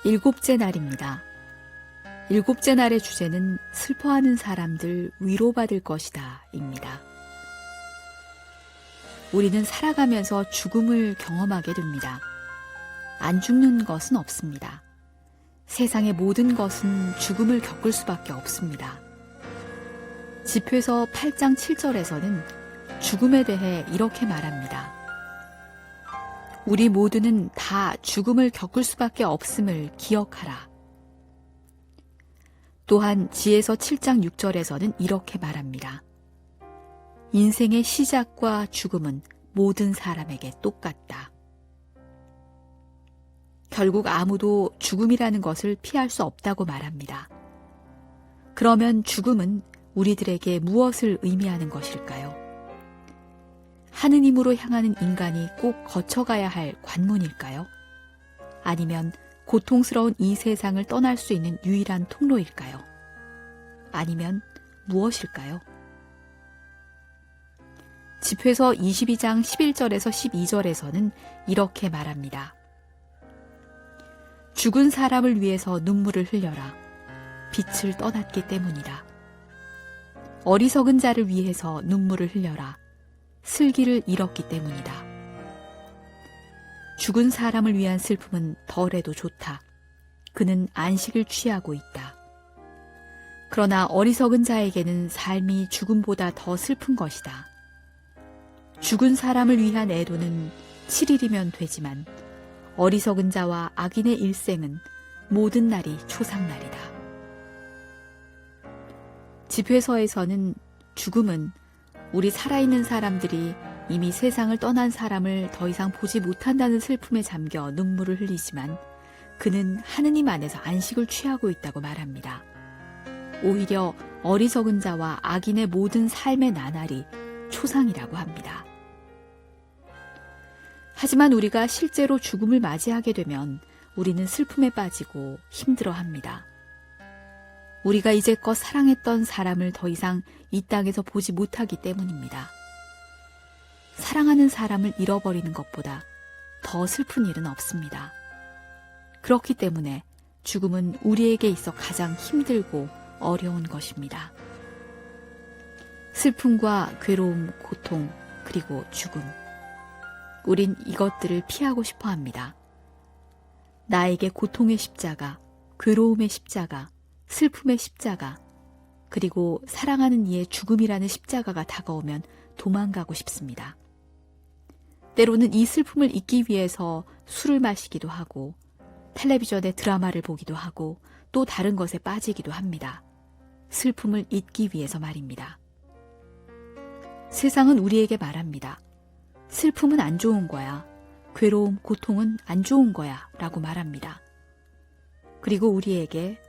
일곱째 날입니다. 일곱째 날의 주제는 슬퍼하는 사람들 위로받을 것이다 입니다. 우리는 살아가면서 죽음을 경험하게 됩니다. 안 죽는 것은 없습니다. 세상의 모든 것은 죽음을 겪을 수밖에 없습니다. 집회서 8장 7절에서는 죽음에 대해 이렇게 말합니다. 우리 모두는 다 죽음을 겪을 수밖에 없음을 기억하라. 또한 지혜서 7장 6절에서는 이렇게 말합니다. 인생의 시작과 죽음은 모든 사람에게 똑같다. 결국 아무도 죽음이라는 것을 피할 수 없다고 말합니다. 그러면 죽음은 우리들에게 무엇을 의미하는 것일까요? 하느님으로 향하는 인간이 꼭 거쳐가야 할 관문일까요? 아니면 고통스러운 이 세상을 떠날 수 있는 유일한 통로일까요? 아니면 무엇일까요? 집회서 22장 11절에서 12절에서는 이렇게 말합니다. 죽은 사람을 위해서 눈물을 흘려라. 빛을 떠났기 때문이다. 어리석은 자를 위해서 눈물을 흘려라. 슬기를 잃었기 때문이다. 죽은 사람을 위한 슬픔은 덜해도 좋다. 그는 안식을 취하고 있다. 그러나 어리석은 자에게는 삶이 죽음보다 더 슬픈 것이다. 죽은 사람을 위한 애도는 7일이면 되지만 어리석은 자와 악인의 일생은 모든 날이 초상날이다. 집회서에서는 죽음은 우리 살아있는 사람들이 이미 세상을 떠난 사람을 더 이상 보지 못한다는 슬픔에 잠겨 눈물을 흘리지만 그는 하느님 안에서 안식을 취하고 있다고 말합니다. 오히려 어리석은 자와 악인의 모든 삶의 나날이 초상이라고 합니다. 하지만 우리가 실제로 죽음을 맞이하게 되면 우리는 슬픔에 빠지고 힘들어합니다. 우리가 이제껏 사랑했던 사람을 더 이상 이 땅에서 보지 못하기 때문입니다. 사랑하는 사람을 잃어버리는 것보다 더 슬픈 일은 없습니다. 그렇기 때문에 죽음은 우리에게 있어 가장 힘들고 어려운 것입니다. 슬픔과 괴로움, 고통, 그리고 죽음. 우린 이것들을 피하고 싶어 합니다. 나에게 고통의 십자가, 괴로움의 십자가, 슬픔의 십자가, 그리고 사랑하는 이의 죽음이라는 십자가가 다가오면 도망가고 싶습니다. 때로는 이 슬픔을 잊기 위해서 술을 마시기도 하고 텔레비전에 드라마를 보기도 하고 또 다른 것에 빠지기도 합니다. 슬픔을 잊기 위해서 말입니다. 세상은 우리에게 말합니다. 슬픔은 안 좋은 거야. 괴로움, 고통은 안 좋은 거야 라고 말합니다. 그리고 우리에게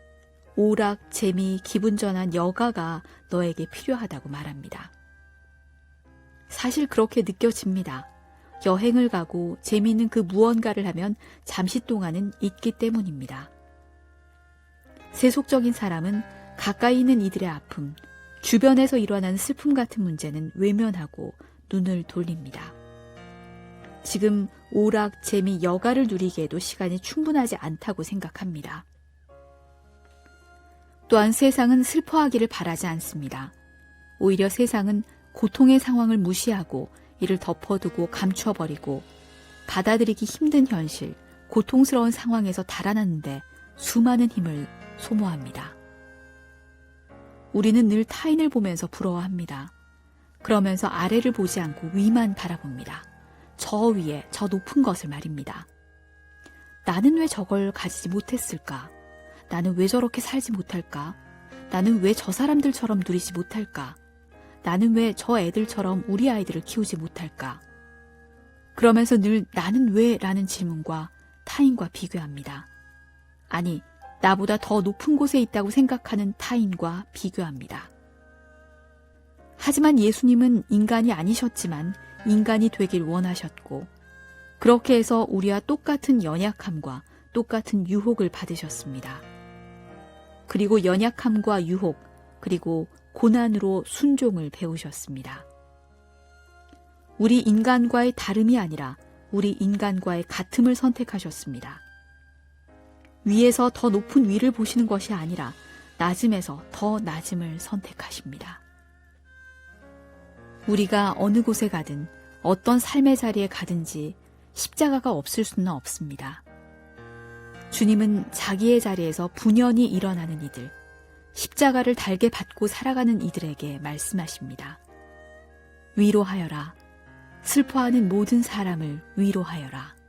오락, 재미, 기분 전환, 여가가 너에게 필요하다고 말합니다. 사실 그렇게 느껴집니다. 여행을 가고 재미있는 그 무언가를 하면 잠시 동안은 잊기 때문입니다. 세속적인 사람은 가까이 있는 이들의 아픔, 주변에서 일어나는 슬픔 같은 문제는 외면하고 눈을 돌립니다. 지금 오락, 재미, 여가를 누리기에도 시간이 충분하지 않다고 생각합니다. 또한 세상은 슬퍼하기를 바라지 않습니다. 오히려 세상은 고통의 상황을 무시하고 이를 덮어두고 감춰버리고 받아들이기 힘든 현실, 고통스러운 상황에서 달아나는데 수많은 힘을 소모합니다. 우리는 늘 타인을 보면서 부러워합니다. 그러면서 아래를 보지 않고 위만 바라봅니다. 저 위에, 저 높은 것을 말입니다. 나는 왜 저걸 가지지 못했을까? 나는 왜 저렇게 살지 못할까? 나는 왜 저 사람들처럼 누리지 못할까? 나는 왜 저 애들처럼 우리 아이들을 키우지 못할까? 그러면서 늘 나는 왜? 라는 질문과 타인과 비교합니다. 아니, 나보다 더 높은 곳에 있다고 생각하는 타인과 비교합니다. 하지만 예수님은 인간이 아니셨지만 인간이 되길 원하셨고 그렇게 해서 우리와 똑같은 연약함과 똑같은 유혹을 받으셨습니다. 그리고 연약함과 유혹, 그리고 고난으로 순종을 배우셨습니다. 우리 인간과의 다름이 아니라 우리 인간과의 같음을 선택하셨습니다. 위에서 더 높은 위를 보시는 것이 아니라 낮음에서 더 낮음을 선택하십니다. 우리가 어느 곳에 가든 어떤 삶의 자리에 가든지 십자가가 없을 수는 없습니다. 주님은 자기의 자리에서 분연히 일어나는 이들, 십자가를 달게 받고 살아가는 이들에게 말씀하십니다. 위로하여라. 슬퍼하는 모든 사람을 위로하여라.